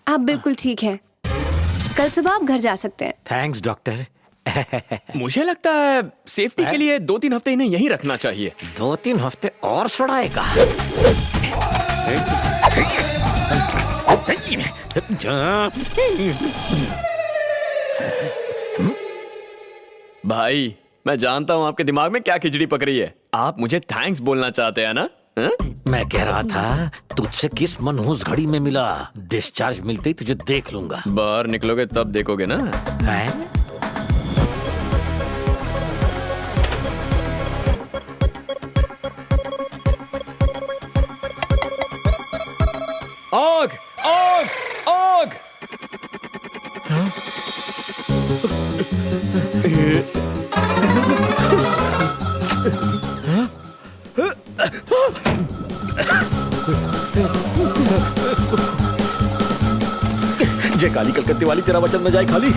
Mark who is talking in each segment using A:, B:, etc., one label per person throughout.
A: आप बिल्कुल ठीक हैं। कल सुबह आप घर जा सकते हैं।
B: Thanks doctor.
C: मुझे लगता है सेफ्टी के लिए 2-3 हफ्ते इन्हें यहीं रखना चाहिए।
B: 2-3 हफ्ते और सुड़ाएगा।
C: भाई मैं जानता हूँ आपके दिमाग में क्या खिचड़ी पक रही है। आप मुझे थैंक्स बोलना चाहते हैं ना?
B: मैं कह रहा था तुझसे किस मनहूस घड़ी में मिला। डिस्चार्ज मिलते ही तुझे देख लूंगा।
C: बाहर निकलोगे तब देखोगे ना।
B: है?
C: आग आग आग। जय काली कलकत्ते वाली, तेरा वचन न जाए खाली।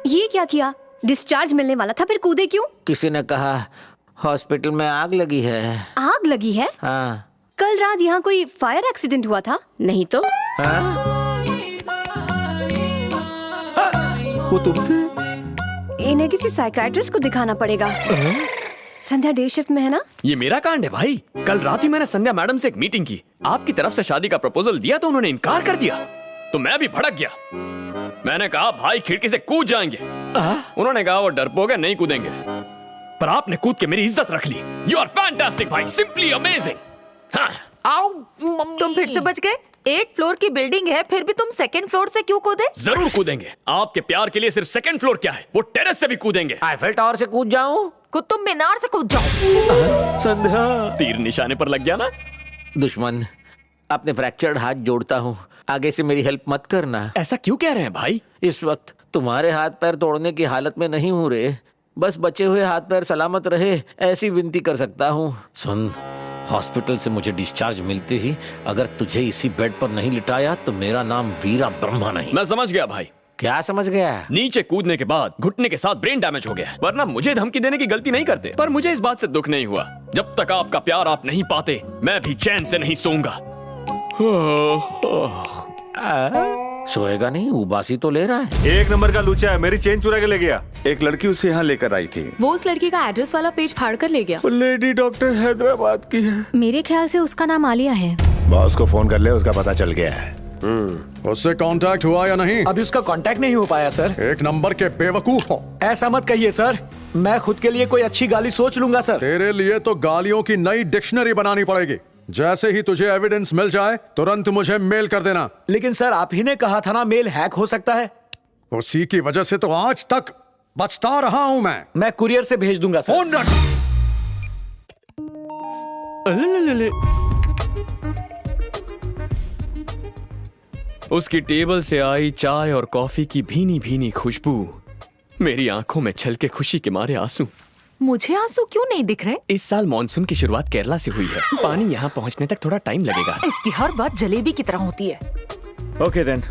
A: ये क्या किया? डिस्चार्ज मिलने वाला था, फिर कूदे क्यों?
B: किसी ने कहा हॉस्पिटल में आग लगी है।
A: आग लगी है?
B: हाँ।
A: कल रात यहाँ कोई फायर एक्सीडेंट हुआ था? नहीं तो।
B: हाँ? वो तुम थे?
A: इन्हें किसी साइकियाट्रिस्ट को दिखाना पड़ेगा। संध्या डे शिफ्ट में है ना?
C: ये मेरा कांड है भाई। कल रात ही मैंने संध्या मैडम से एक मीटिंग की। आपकी तरफ से शादी का प्रपोजल दिया तो उन्होंने इनकार कर दिया, तो मैं भी भड़क गया। मैंने कहा भाई खिड़की से कूद जाएंगे। उन्होंने कहा वो डरपोक है, नहीं कूदेंगे। पर आपने कूद के मेरी इज्जत रख ली। यू आर फैंटास्टिक भाई, सिंपली अमेजिंग।
B: आओ मम्मी।
D: तुम फिर से बच गए। 8 फ्लोर की बिल्डिंग है, फिर भी तुम 2nd फ्लोर से क्यों कूदे?
C: जरूर कूदेंगे। आपके प्यार के लिए सिर्फ 2nd फ्लोर क्या है, वो टेरेस से भी कूदेंगे।
B: आईफेल टावर से कूद जाऊं?
D: कुतुब मीनार से कूद जाओ।
B: संध्या।
C: तीर निशाने पर लग गया ना।
B: दुश्मन, अपने फ्रैक्चर्ड हाथ जोड़ता हूँ, आगे से मेरी हेल्प मत करना।
C: ऐसा क्यों कह रहे हैं भाई?
B: इस वक्त तुम्हारे हाथ पैर तोड़ने की हालत में नहीं हूँ रे। बस बचे हुए हाथ पैर सलामत रहे ऐसी विनती कर सकता हूँ। सुन, हॉस्पिटल से मुझे डिस्चार्ज मिलते ही अगर तुझे इसी बेड पर नहीं लिटाया तो मेरा नाम वीरा ब्रह्मा नहीं।
C: मैं समझ गया भाई।
B: क्या समझ गया?
C: नीचे कूदने के बाद घुटने के साथ ब्रेन डैमेज हो गया। वरना मुझे धमकी देने की गलती नहीं करते। पर मुझे इस बात से दुख नहीं हुआ। जब तक आपका प्यार आप नहीं पाते, मैं भी चैन से नहीं सोऊंगा।
B: सोएगा नहीं? उबासी तो ले रहा है।
E: 1 नंबर का लूचा है, मेरी चेन चुरा के ले गया।
F: एक लड़की उसे यहाँ लेकर आई थी।
G: वो उस लड़की का एड्रेस वाला पेज फाड़ कर ले गया।
E: वो लेडी डॉक्टर हैदराबाद की है।
G: मेरे ख्याल से उसका नाम आलिया है।
F: बॉस को फोन कर ले, उसका पता चल गया है।
H: उससे कांटेक्ट हुआ या नहीं?
I: अभी उसका कांटेक्ट नहीं हो पाया सर।
H: 1 नंबर के बेवकूफ हो।
I: ऐसा मत कहिए सर, मैं खुद के लिए कोई अच्छी गाली सोच लूंगा सर।
H: तेरे लिए तो गालियों की नई डिक्शनरी बनानी पड़ेगी। जैसे ही तुझे एविडेंस मिल जाए तुरंत मुझे मेल कर देना।
I: लेकिन सर आप ही ने कहा था ना मेल हैक हो सकता है।
H: उसी की वजह से तो आज तक बचता रहा हूं मैं
I: कुरियर से भेज दूंगा सर।
H: फोन रख।
C: उसकी टेबल से आई चाय और कॉफी की भीनी भीनी खुशबू, मेरी आंखों में छलके खुशी के मारे आंसू।
D: मुझे आंसू क्यों नहीं दिख रहे?
C: इस साल मॉनसून की शुरुआत केरला से हुई है। पानी यहाँ पहुँचने तक थोड़ा टाइम लगेगा।
D: इसकी हर बात जलेबी की तरह होती है।
E: Okay then,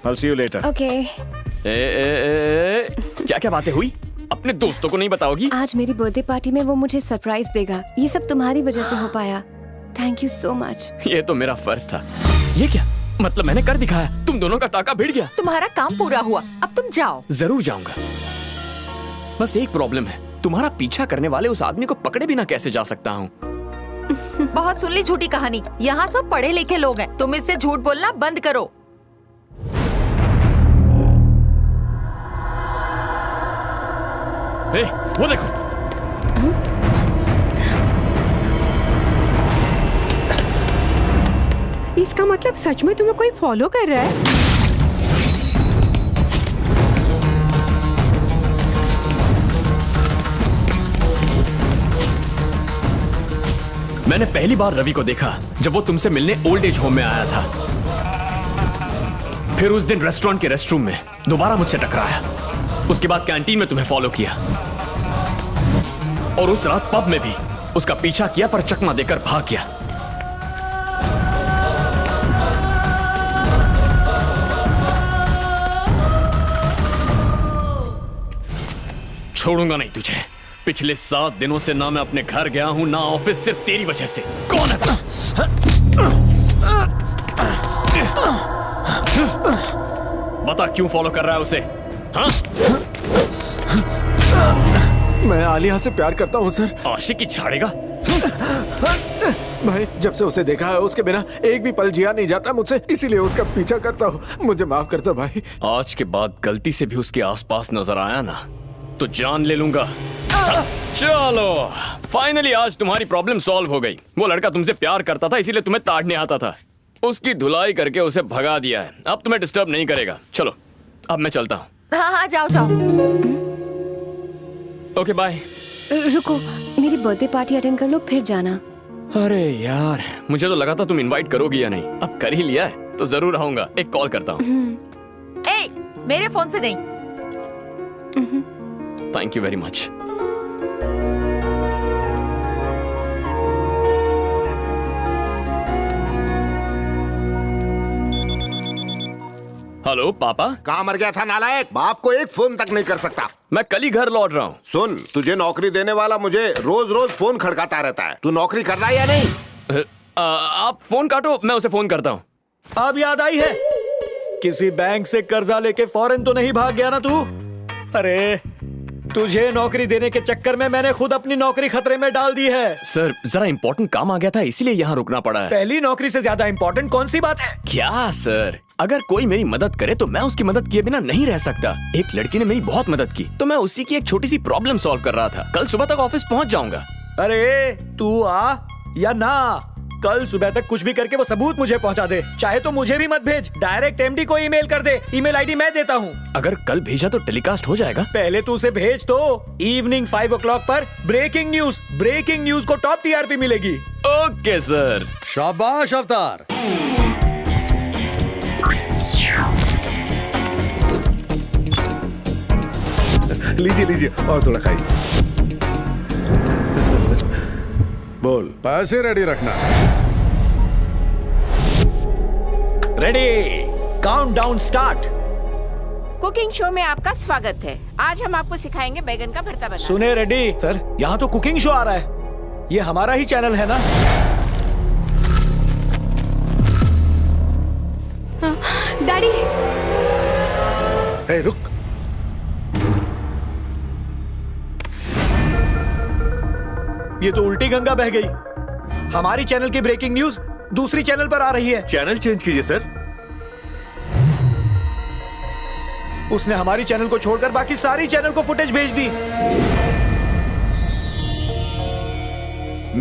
E: I see you later.
A: Okay.
C: क्या क्या बातें हुई? अपने दोस्तों को नहीं बताओगी?
A: आज मेरी बर्थडे पार्टी में वो मुझे सरप्राइज देगा। ये सब तुम्हारी वजह से हो पाया। Thank you so much.
C: ये तो मेरा फर्ज था। ये क्या मतलब? मैंने कर दिखाया, तुम दोनों का टाका भिड़ गया।
D: तुम्हारा काम पूरा हुआ, अब तुम जाओ।
C: जरूर जाऊंगा। बस एक प्रॉब्लम है, तुम्हारा पीछा करने वाले उस आदमी को पकड़े बिना कैसे जा सकता हूँ?
D: बहुत सुन ली झूठी कहानी। यहाँ सब पढ़े लिखे लोग हैं, तुम इससे झूठ बोलना बंद करो।
C: ए, वो देखो।
G: इसका मतलब सच में तुम्हें कोई फॉलो कर रहा है?
C: मैंने पहली बार रवि को देखा जब वो तुमसे मिलने ओल्ड एज होम में आया था। फिर उस दिन रेस्टोरेंट के रेस्टरूम में दोबारा मुझसे टकराया। उसके बाद कैंटीन में तुम्हें फॉलो किया और उस रात पब में भी उसका पीछा किया, पर चकमा देकर भाग गया। छोड़ूंगा नहीं तुझे। पिछले 7 दिनों से ना मैं अपने घर गया हूं ना ऑफिस, सिर्फ तेरी वजह से। कौन है तू? बता क्यों फॉलो कर रहा है उसे? हाँ?
I: मैं आलिया से प्यार करता हूँ सर।
C: आशिकी झाड़ेगा।
I: भाई जब से उसे देखा है उसके बिना एक भी पल जिया नहीं जाता मुझसे, इसीलिए उसका पीछा करता हूँ। मुझे माफ करता भाई।
C: आज के बाद गलती से भी उसके आसपास नजर आया ना तो जान ले लूंगा। चलो फाइनली आज तुम्हारी प्रॉब्लम सॉल्व हो गई। वो लड़का तुमसे प्यार करता था इसीलिए तुम्हें ताड़ने आता था। उसकी धुलाई करके उसे भगा दिया है। अब तुम्हें डिस्टर्ब नहीं करेगा। चलो अब मैं चलता हूँ।
D: हाँ हाँ जाओ जाओ।
C: Okay bye.
A: रुको, मेरी बर्थडे पार्टी अटेंड कर लो फिर जाना।
C: अरे यार मुझे तो लगा था तुम इनवाइट करोगी या नहीं। अब कर ही लिया है तो जरूर आऊंगा। एक कॉल करता हूँ।
D: ए, मेरे फोन से नहीं।
C: Thank you very much. Hello पापा।
F: कहाँ मर गया था नालायक? बाप को एक फोन तक नहीं कर सकता।
C: मैं कल ही घर लौट रहा हूँ।
F: सुन, तुझे नौकरी देने वाला मुझे रोज रोज फोन खड़काता रहता है। तू नौकरी कर रहा है या नहीं?
C: आप फोन काटो, मैं उसे फोन करता हूँ।
I: अब याद आई है, किसी बैंक से कर्जा लेके फॉरेन तो नहीं भाग गया ना तू? अरे तुझे नौकरी देने के चक्कर में मैंने खुद अपनी नौकरी खतरे में डाल दी है।
C: सर जरा इम्पोर्टेंट काम आ गया था इसीलिए यहाँ रुकना पड़ा है।
I: पहली नौकरी से ज्यादा इम्पोर्टेंट कौन सी बात है?
C: क्या सर, अगर कोई मेरी मदद करे तो मैं उसकी मदद किए बिना नहीं रह सकता। एक लड़की ने मेरी बहुत मदद की तो मैं उसी की एक छोटी सी प्रॉब्लम सॉल्व कर रहा था। कल सुबह तक ऑफिस पहुँच जाऊंगा।
I: अरे तू आ या ना, कल सुबह तक कुछ भी करके वो सबूत मुझे पहुंचा दे। चाहे तो मुझे भी मत भेज, डायरेक्ट एमडी को ईमेल कर दे। ईमेल आईडी मैं देता हूँ।
C: अगर कल भेजा तो टेलीकास्ट हो जाएगा।
I: पहले तू उसे भेज तो इवनिंग 5 o'clock पर ब्रेकिंग न्यूज को टॉप टीआरपी मिलेगी।
C: Okay sir.
H: शाबाश अवतार।
F: लीजिए लीजिए और थोड़ा खाइए। बोल।
H: पैसे रेडी रखना।
I: Ready, countdown start.
J: Cooking show में आपका स्वागत है। आज हम आपको सिखाएंगे बैगन का भरता बनाना।
I: सुने रेडी सर, यहाँ तो कुकिंग शो आ रहा है। ये हमारा ही चैनल है ना?
G: डैडी
F: ए, रुक।
I: ये तो उल्टी गंगा बह गई। हमारी चैनल की ब्रेकिंग न्यूज दूसरी चैनल पर आ रही है।
E: चैनल चेंज कीजिए सर।
I: उसने हमारी चैनल को छोड़कर बाकी सारी चैनल को फुटेज भेज दी।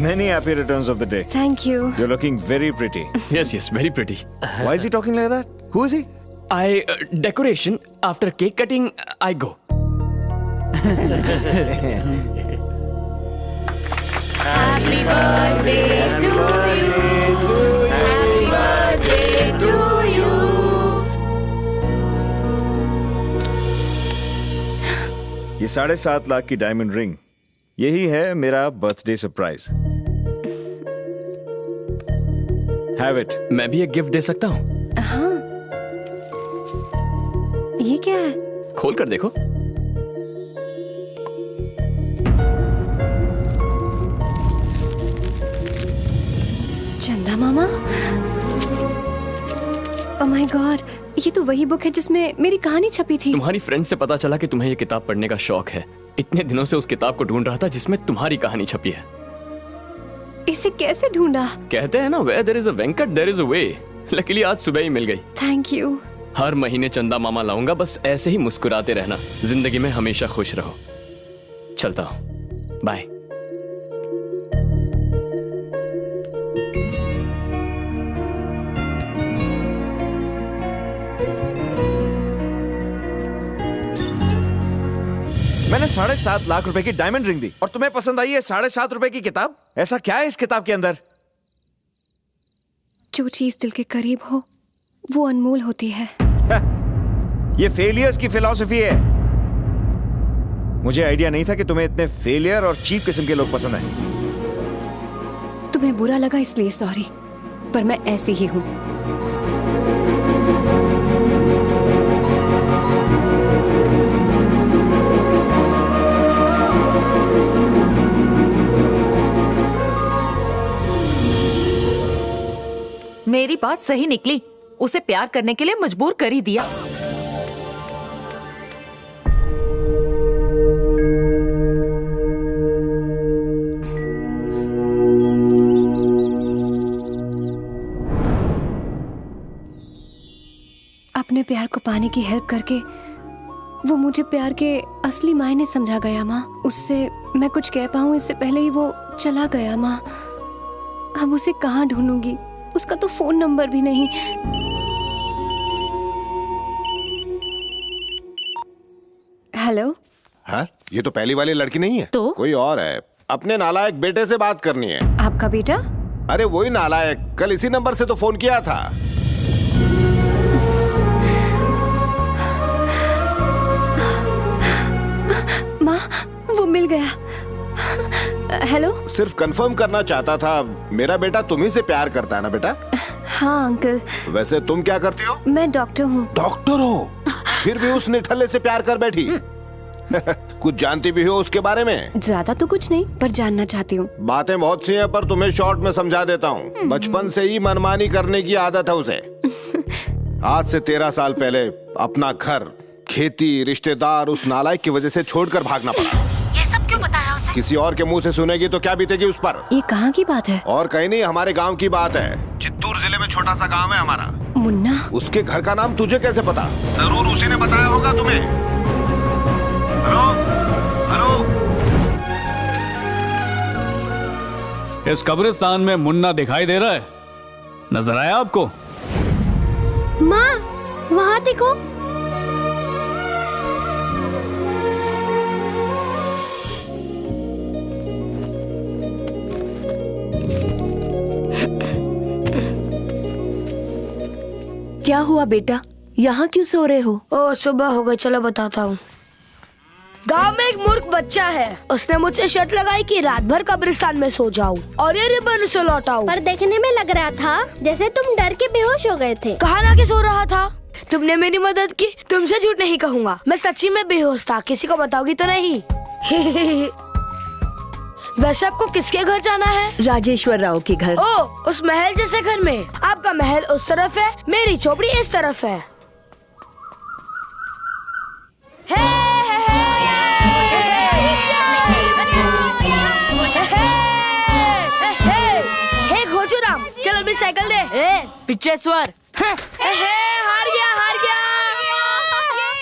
E: Many happy returns of the day.
A: Thank you.
E: You're looking very pretty.
C: Yes, yes, very pretty.
E: Why is he talking like that? Who is he?
C: Decoration. After cake cutting, I go.
J: Happy birthday to you. Happy birthday to you.
E: ये 7.5 लाख की diamond ring, यही है मेरा birthday surprise. Have it.
C: मैं भी एक gift दे सकता हूँ?
A: हाँ, ये क्या है?
C: खोल कर देखो।
A: चंदा मामा, ओह माय गॉड, ये तो वही बुक है जिसमें मेरी कहानी छपी थी।
C: तुम्हारी फ्रेंड से पता चला कि तुम्हें ये किताब पढ़ने का शौक है। इतने दिनों से उस किताब को ढूंढ रहा था जिसमें तुम्हारी कहानी छपी है।
A: इसे कैसे ढूंढा?
C: कहते हैं ना, where there is a Venkat there is a way। Luckily आज सुबह ही मिल गई।
A: Thank you.
C: हर महीने चंदा मामा लाऊंगा, बस ऐसे ही मुस्कुराते रहना। जिंदगी में हमेशा खुश रहो। चलता हूँ, बाय।
E: मैंने 7.5 लाख रुपए की डायमंड रिंग दी और तुम्हें पसंद आई है 7.5 रुपए की किताब? ऐसा क्या है इस किताब के अंदर?
A: जो चीज दिल के करीब हो वो अनमोल होती है।
E: ये फेलियर्स की फिलॉसफी है। मुझे आइडिया नहीं था कि तुम्हें इतने फेलियर और चीप किस्म के लोग पसंद हैं।
A: तुम्हें बुरा लगा इसलिए सॉरी, पर मैं ऐसी ही हूँ।
D: मेरी बात सही निकली, उसे प्यार करने के लिए मजबूर कर ही दिया।
A: अपने प्यार को पाने की हेल्प करके वो मुझे प्यार के असली मायने समझा गया माँ। उससे मैं कुछ कह पाऊँ इससे पहले ही वो चला गया माँ। अब उसे कहाँ ढूंढूंगी? उसका तो फोन नंबर भी नहीं। हेलो।
F: हाँ, ये तो पहली वाली लड़की नहीं है।
A: तो?
F: कोई और है। अपने नालायक बेटे से बात करनी है।
A: आपका बेटा?
F: अरे वही नालायक, कल इसी नंबर से तो फोन किया था।
A: माँ, वो मिल गया। हेलो।
F: सिर्फ कंफर्म करना चाहता था, मेरा बेटा तुम्ही से प्यार करता है ना बेटा?
A: हाँ अंकल।
F: वैसे तुम क्या करती हो?
A: मैं डॉक्टर हूँ।
F: डॉक्टर हो? फिर भी उस निठल्ले से प्यार कर बैठी। कुछ जानती भी हो उसके बारे में?
A: ज्यादा तो कुछ नहीं, पर जानना चाहती हूँ।
F: बातें बहुत सी हैं, पर तुम्हें शॉर्ट में समझा देता हूँ। बचपन से ही मनमानी करने की आदत है उसे। आज से 13 साल पहले अपना घर, खेती, रिश्तेदार उस नालायक की वजह से छोड़कर भागना पड़ा।
A: ये सब क्यों बताया उसे?
F: किसी और के मुंह से सुनेगी तो क्या बीतेगी उस पर?
A: ये कहाँ की बात है?
F: और कहीं नहीं, हमारे गांव की बात है। चित्तूर जिले में छोटा सा गांव है हमारा।
A: मुन्ना?
F: उसके घर का नाम तुझे कैसे पता? जरूर उसी ने बताया होगा तुम्हें। Hello hello.
I: इस कब्रिस्तान में मुन्ना दिखाई दे रहा है? नजर आया आपको?
A: माँ, वहाँ देखो।
G: क्या हुआ बेटा, यहाँ क्यों सो रहे हो?
K: ओ सुबह हो गई, चलो बताता हूँ। गांव में एक मूर्ख बच्चा है। उसने मुझसे शर्त लगाई कि रात भर कब्रिस्तान में सो जाऊं और ये रिबन से लौटाऊं।
L: पर देखने में लग रहा था जैसे तुम डर के बेहोश हो गए थे।
K: कहाँ ना के सो रहा था। तुमने मेरी मदद की, तुमसे झूठ नहीं कहूँगा। मैं सच्ची में बेहोश था, किसी को बताओगी तो नहीं। वैसे आपको किसके घर जाना है?
G: राजेश्वर राव के घर।
K: ओ, उस महल जैसे घर में। आपका महल उस तरफ है, मेरी झोपड़ी इस तरफ है। हे घोचूराम, चल मेरी साइकिल दे।
D: पिचेश्वर।
K: हार गया।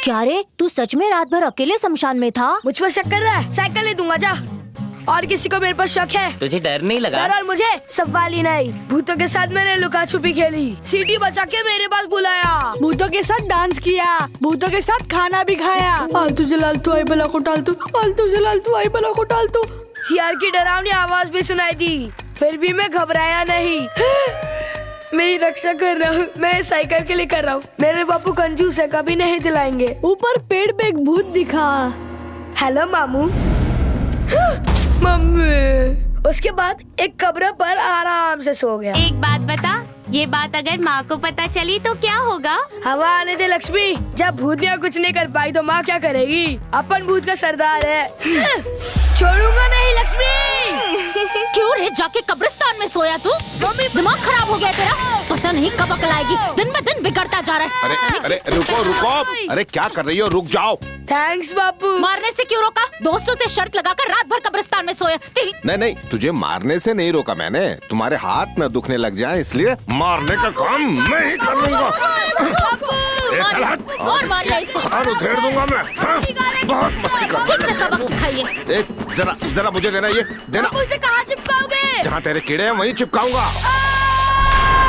L: क्या रे, तू सच में रात भर अकेले शमशान में था?
K: मुझ पर शक कर रहा है? साइकिल ले दूंगा जा। और किसी को मेरे पर शक है?
M: तुझे डर नहीं लगा?
K: डर और मुझे सवाल ही नहीं। भूतों के साथ मैंने लुका छुपी खेली, सीटी बचा के मेरे पास बुलाया, भूतों के साथ डांस किया, भूतों के साथ खाना भी खाया। आलतू जलालतू आई बला को टालतू, आलतू जलालतू आई बला को टालतू। सियार की डरावनी आवाज भी सुनाई दी, फिर भी मैं घबराया नहीं। मेरी रक्षा कर रहा हूँ, मैं साइकिल के लिए कर रहा हूँ। मेरे बापू कंजूस है, कभी नहीं दिलाएंगे। ऊपर पेड़ पे एक भूत दिखा। हेलो मामू। मम्मी। उसके बाद एक कब्र पर आराम से सो गया।
L: एक बात बता, ये बात अगर माँ को पता चली तो क्या होगा?
K: हवा आने दे लक्ष्मी। जब भूतिया कुछ नहीं कर पाई तो माँ क्या करेगी? अपन भूत का सरदार है। छोड़ूंगा नहीं लक्ष्मी।
L: क्यों रे, जाके कब्रिस्तान में सोया तू? दिमाग खराब हो गया तेरा? पता नहीं कब अकल आएगी, दिन ब दिन बिगड़ता जा रहा है।
F: अरे रुको। अरे क्या कर रही हो? रुक जाओ।
K: थैंक्स बापू।
L: मारने से क्यों रोका? दोस्तों से शर्त लगाकर रात भर कब्रिस्तान में सोया।
F: नहीं, तुझे मारने से नहीं रोका मैंने। तुम्हारे हाथ न दुखने लग जाए इसलिए मारने का काम नहीं करूँगा।
L: और मारिए इसे।
F: और उधेड़ दूंगा मैं। हाँ? बहुत मस्ती कर।
L: ठीक से सबक सिखाइए।
F: जरा मुझे देना, ये देना।
K: बापू इसे कहाँ चिपकाओगे?
F: जहाँ तेरे कीड़े हैं वहीं चिपकाऊंगा।